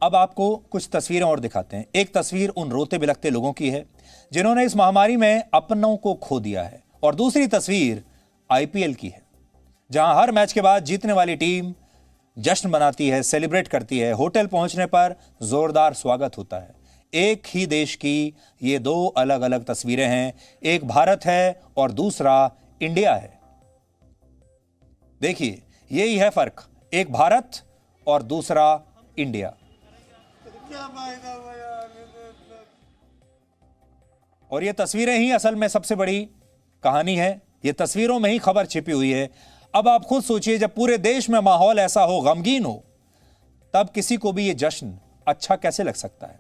अब आपको कुछ तस्वीरें और दिखाते हैं। एक तस्वीर उन रोते बिलखते लोगों की है जिन्होंने इस महामारी में अपनों को खो दिया है, और दूसरी तस्वीर आईपीएल की है, जहां हर मैच के बाद जीतने वाली टीम जश्न मनाती है, सेलिब्रेट करती है। होटल पहुंचने पर जोरदार स्वागत होता है। एक ही देश की ये दो अलग अलग तस्वीरें हैं, एक भारत है और दूसरा इंडिया है। देखिए, यही है फर्क, एक भारत और दूसरा इंडिया। और ये तस्वीरें ही असल में सबसे बड़ी कहानी है, ये तस्वीरों में ही खबर छिपी हुई है। अब आप खुद सोचिए, जब पूरे देश में माहौल ऐसा हो, गमगीन हो, तब किसी को भी ये जश्न अच्छा कैसे लग सकता है।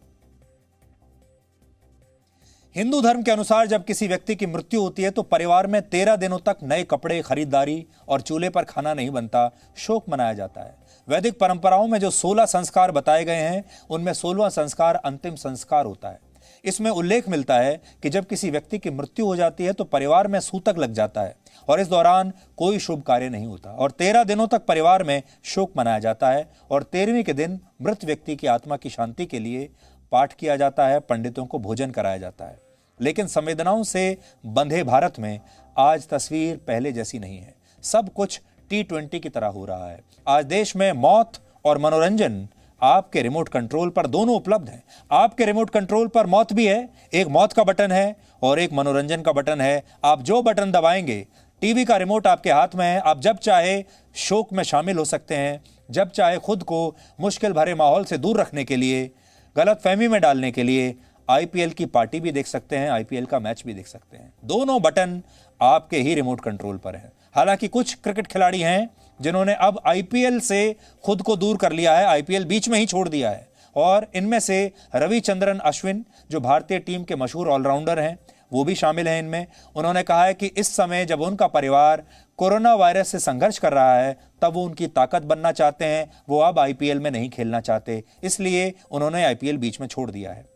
हिंदू धर्म के अनुसार जब किसी व्यक्ति की मृत्यु होती है तो परिवार में 13 दिनों तक नए कपड़े, खरीदारी और चूल्हे पर खाना नहीं बनता, शोक मनाया जाता है। वैदिक परंपराओं में जो 16 संस्कार बताए गए हैं, उनमें 16वां संस्कार अंतिम संस्कार होता है। इसमें उल्लेख मिलता है कि जब किसी व्यक्ति की मृत्यु हो जाती है तो परिवार में सूतक लग जाता है और इस दौरान कोई शुभ कार्य नहीं होता, और 13 दिनों तक परिवार में शोक मनाया जाता है। और 13वें के दिन मृत व्यक्ति की आत्मा की शांति के लिए पाठ किया जाता है, पंडितों को भोजन कराया जाता है। लेकिन संवेदनाओं से बंधे भारत में आज तस्वीर पहले जैसी नहीं है। सब कुछ T20 की तरह हो रहा है। आज देश में मौत और मनोरंजन आपके रिमोट कंट्रोल पर दोनों उपलब्ध हैं। आपके रिमोट कंट्रोल पर मौत भी है, एक मौत का बटन है और एक मनोरंजन का बटन है। आप जो बटन दबाएंगे, टीवी का रिमोट आपके हाथ में है। आप जब चाहे शोक में शामिल हो सकते हैं, जब चाहे खुद को मुश्किल भरे माहौल से दूर रखने के लिए, गलतफहमी में डालने के लिए आईपीएल की पार्टी भी देख सकते हैं, आईपीएल का मैच भी देख सकते हैं। दोनों बटन आपके ही रिमोट कंट्रोल पर हैं। हालांकि कुछ क्रिकेट खिलाड़ी हैं जिन्होंने अब आईपीएल से खुद को दूर कर लिया है, आईपीएल बीच में ही छोड़ दिया है, और इनमें से रविचंद्रन अश्विन, जो भारतीय टीम के मशहूर ऑलराउंडर हैं, वो भी शामिल हैं इनमें। उन्होंने कहा है कि इस समय जब उनका परिवार कोरोना वायरस से संघर्ष कर रहा है, तब वो उनकी ताकत बनना चाहते हैं। वो अब आईपीएल में नहीं खेलना चाहते, इसलिए उन्होंने आईपीएल बीच में छोड़ दिया है।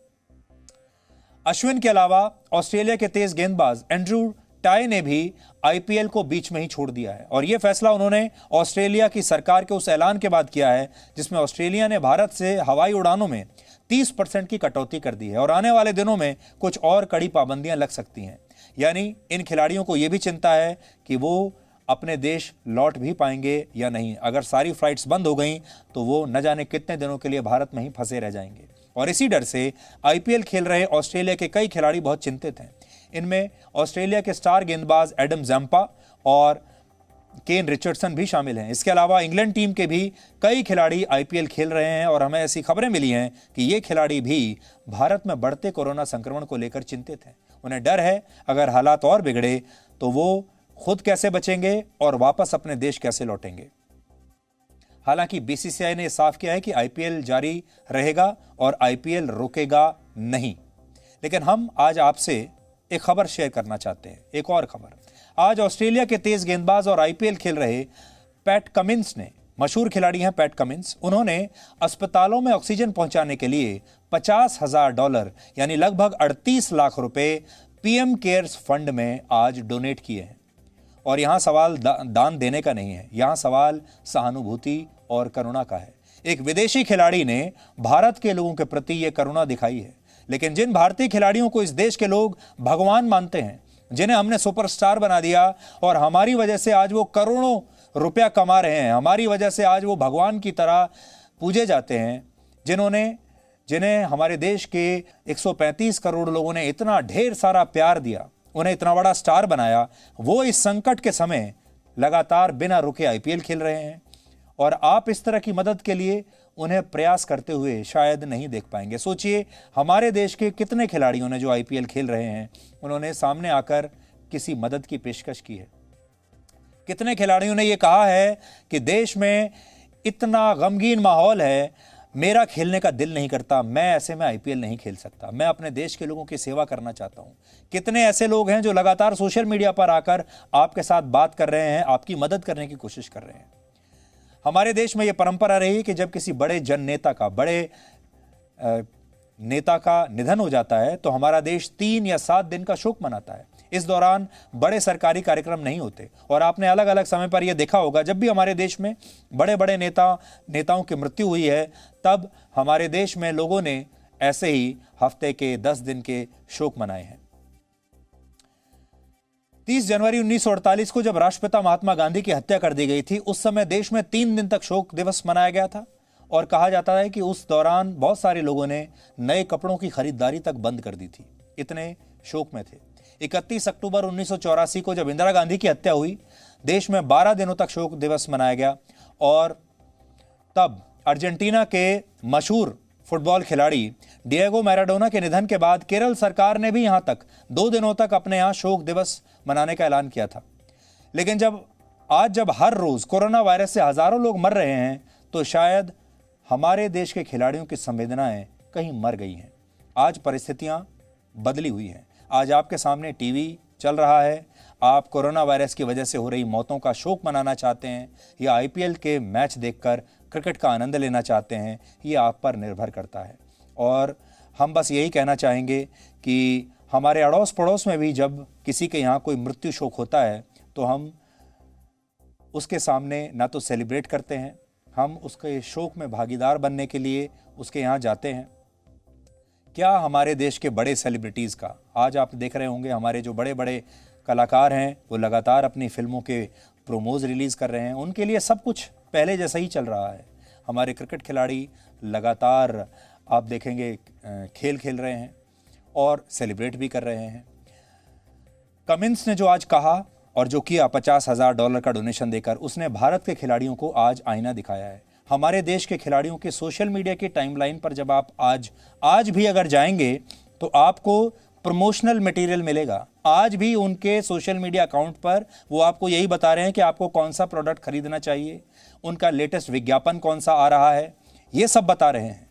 अश्विन के अलावा ऑस्ट्रेलिया के तेज गेंदबाज एंड्रू टाई ने भी आईपीएल को बीच में ही छोड़ दिया है, और यह फैसला उन्होंने ऑस्ट्रेलिया की सरकार के उस ऐलान के बाद किया है जिसमें ऑस्ट्रेलिया ने भारत से हवाई उड़ानों में 30% की कटौती कर दी है, और आने वाले दिनों में कुछ और कड़ी पाबंदियां लग सकती हैं। यानी इन खिलाड़ियों को यह भी चिंता है कि वो अपने देश लौट भी पाएंगे या नहीं। अगर सारी फ्लाइट्स बंद हो गई तो वो न जाने कितने दिनों के लिए भारत में ही फंसे रह जाएंगे, और इसी डर से आईपीएल खेल रहे ऑस्ट्रेलिया के कई खिलाड़ी बहुत चिंतित हैं। इनमें ऑस्ट्रेलिया के स्टार गेंदबाज एडम जैम्पा और केन रिचर्डसन भी शामिल हैं। इसके अलावा इंग्लैंड टीम के भी कई खिलाड़ी आईपीएल खेल रहे हैं, और हमें ऐसी खबरें मिली हैं कि ये खिलाड़ी भी भारत में बढ़ते कोरोना संक्रमण को लेकर चिंतित हैं। उन्हें डर है अगर हालात और बिगड़े तो वो खुद कैसे बचेंगे और वापस अपने देश कैसे लौटेंगे। हालांकि बीसीसीआई ने साफ किया है कि आईपीएल जारी रहेगा और आईपीएल रुकेगा नहीं। लेकिन हम आज आपसे एक खबर शेयर करना चाहते हैं, एक और खबर। आज ऑस्ट्रेलिया के तेज गेंदबाज और आईपीएल खेल रहे पैट कमिंस ने, मशहूर खिलाड़ी हैं पैट कमिंस, उन्होंने अस्पतालों में ऑक्सीजन पहुंचाने के लिए $50,000 यानी लगभग 38 लाख रुपए पीएम केयर्स फंड में आज डोनेट किए हैं। और यहां सवाल दान देने का नहीं है, यहां सवाल सहानुभूति और करुणा का है। एक विदेशी खिलाड़ी ने भारत के लोगों के प्रति यह करुणा दिखाई है, लेकिन जिन भारतीय खिलाड़ियों को इस देश के लोग भगवान मानते हैं, जिन्हें हमने सुपरस्टार बना दिया और हमारी वजह से आज वो करोड़ों रुपया कमा रहे हैं, हमारी वजह से आज वो भगवान की तरह पूजे जाते हैं, जिन्हें हमारे देश के 135 करोड़ लोगों ने इतना ढेर सारा प्यार दिया, उन्हें इतना बड़ा स्टार बनाया, वो इस संकट के समय लगातार बिना रुके आईपीएल खेल रहे हैं। और आप इस तरह की मदद के लिए उन्हें प्रयास करते हुए शायद नहीं देख पाएंगे। सोचिए, हमारे देश के कितने खिलाड़ियों ने जो आईपीएल खेल रहे हैं, उन्होंने सामने आकर किसी मदद की पेशकश की है। कितने खिलाड़ियों ने यह कहा है कि देश में इतना गमगीन माहौल है, मेरा खेलने का दिल नहीं करता, मैं ऐसे में आईपीएल नहीं खेल सकता, मैं अपने देश के लोगों की सेवा करना चाहता हूं। कितने ऐसे लोग हैं जो लगातार सोशल मीडिया पर आकर आपके साथ बात कर रहे हैं, आपकी मदद करने की कोशिश कर रहे हैं। हमारे देश में यह परंपरा रही कि जब किसी बड़े जन नेता का, बड़े नेता का निधन हो जाता है तो हमारा देश 3 या 7 दिन का शोक मनाता है। इस दौरान बड़े सरकारी कार्यक्रम नहीं होते और आपने अलग अलग समय पर यह देखा होगा, जब भी हमारे देश में बड़े बड़े नेताओं की मृत्यु हुई है, तब हमारे देश में लोगों ने ऐसे ही हफ्ते के 10 दिन के शोक मनाए हैं। 30 जनवरी 1948 को जब राष्ट्रपिता महात्मा गांधी की हत्या कर दी गई थी, उस समय देश में 3 दिन तक शोक दिवस मनाया गया था और कहा जाता है कि उस दौरान बहुत सारे लोगों ने नए कपड़ों की खरीदारी तक बंद कर दी थी, इतने शोक में थे। 31 अक्टूबर 1984 को जब इंदिरा गांधी की हत्या हुई, देश में 12 दिनों तक शोक दिवस मनाया गया और तब अर्जेंटीना के मशहूर फुटबॉल खिलाड़ी डिएगो मैराडोना के निधन के बाद केरल सरकार ने भी यहां तक 2 दिनों तक अपने यहां शोक दिवस मनाने का ऐलान किया था। लेकिन जब हर रोज कोरोना वायरस से हजारों लोग मर रहे हैं, तो शायद हमारे देश के खिलाड़ियों की संवेदनाएं कहीं मर गई हैं। आज परिस्थितियां बदली हुई हैं। आज आपके सामने टीवी चल रहा है, आप कोरोना वायरस की वजह से हो रही मौतों का शोक मनाना चाहते हैं या आईपीएल के मैच देखकर क्रिकेट का आनंद लेना चाहते हैं, ये आप पर निर्भर करता है। और हम बस यही कहना चाहेंगे कि हमारे अड़ोस पड़ोस में भी जब किसी के यहाँ कोई मृत्यु शोक होता है, तो हम उसके सामने ना तो सेलिब्रेट करते हैं, हम उसके शोक में भागीदार बनने के लिए उसके यहाँ जाते हैं। क्या हमारे देश के बड़े सेलिब्रिटीज़ का, आज आप देख रहे होंगे हमारे जो बड़े बड़े कलाकार हैं वो लगातार अपनी फिल्मों के प्रोमोज रिलीज़ कर रहे हैं, उनके लिए सब कुछ पहले जैसा ही चल रहा है। हमारे क्रिकेट खिलाड़ी लगातार आप देखेंगे खेल खेल रहे हैं और सेलिब्रेट भी कर रहे हैं। कमिंस ने जो आज कहा और जो किया $50,000 का डोनेशन देकर, उसने भारत के खिलाड़ियों को आज आईना दिखाया है। हमारे देश के खिलाड़ियों के सोशल मीडिया की टाइमलाइन पर जब आप आज भी अगर जाएंगे तो आपको प्रमोशनल मटेरियल मिलेगा। आज भी उनके सोशल मीडिया अकाउंट पर वो आपको यही बता रहे हैं कि आपको कौन सा प्रोडक्ट खरीदना चाहिए, उनका लेटेस्ट विज्ञापन कौन सा आ रहा है, ये सब बता रहे हैं।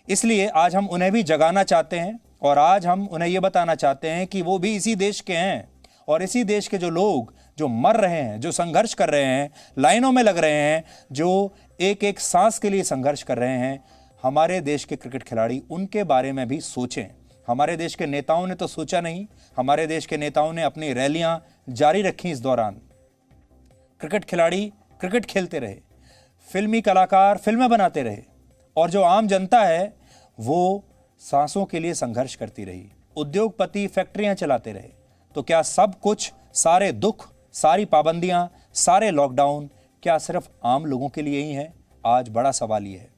इसलिए आज हम उन्हें भी जगाना चाहते हैं और आज हम उन्हें ये बताना चाहते हैं कि वो भी इसी देश के हैं और इसी देश के जो लोग जो मर रहे हैं, जो संघर्ष कर रहे हैं, लाइनों में लग रहे हैं, जो एक एक सांस के लिए संघर्ष कर रहे हैं, हमारे देश के क्रिकेट खिलाड़ी उनके बारे में भी सोचें। हमारे देश के नेताओं ने तो सोचा नहीं, हमारे देश के नेताओं ने अपनी रैलियां जारी रखी। इस दौरान क्रिकेट खिलाड़ी क्रिकेट खेलते रहे, फिल्मी कलाकार फिल्में बनाते रहे और जो आम जनता है वो सांसों के लिए संघर्ष करती रही, उद्योगपति फैक्ट्रियां चलाते रहे। तो क्या सब कुछ, सारे दुख, सारी पाबंदियां, सारे लॉकडाउन क्या सिर्फ आम लोगों के लिए ही है? आज बड़ा सवाल ये है।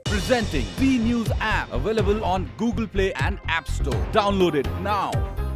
Presenting B News app, available on Google Play and App Store. Download it now.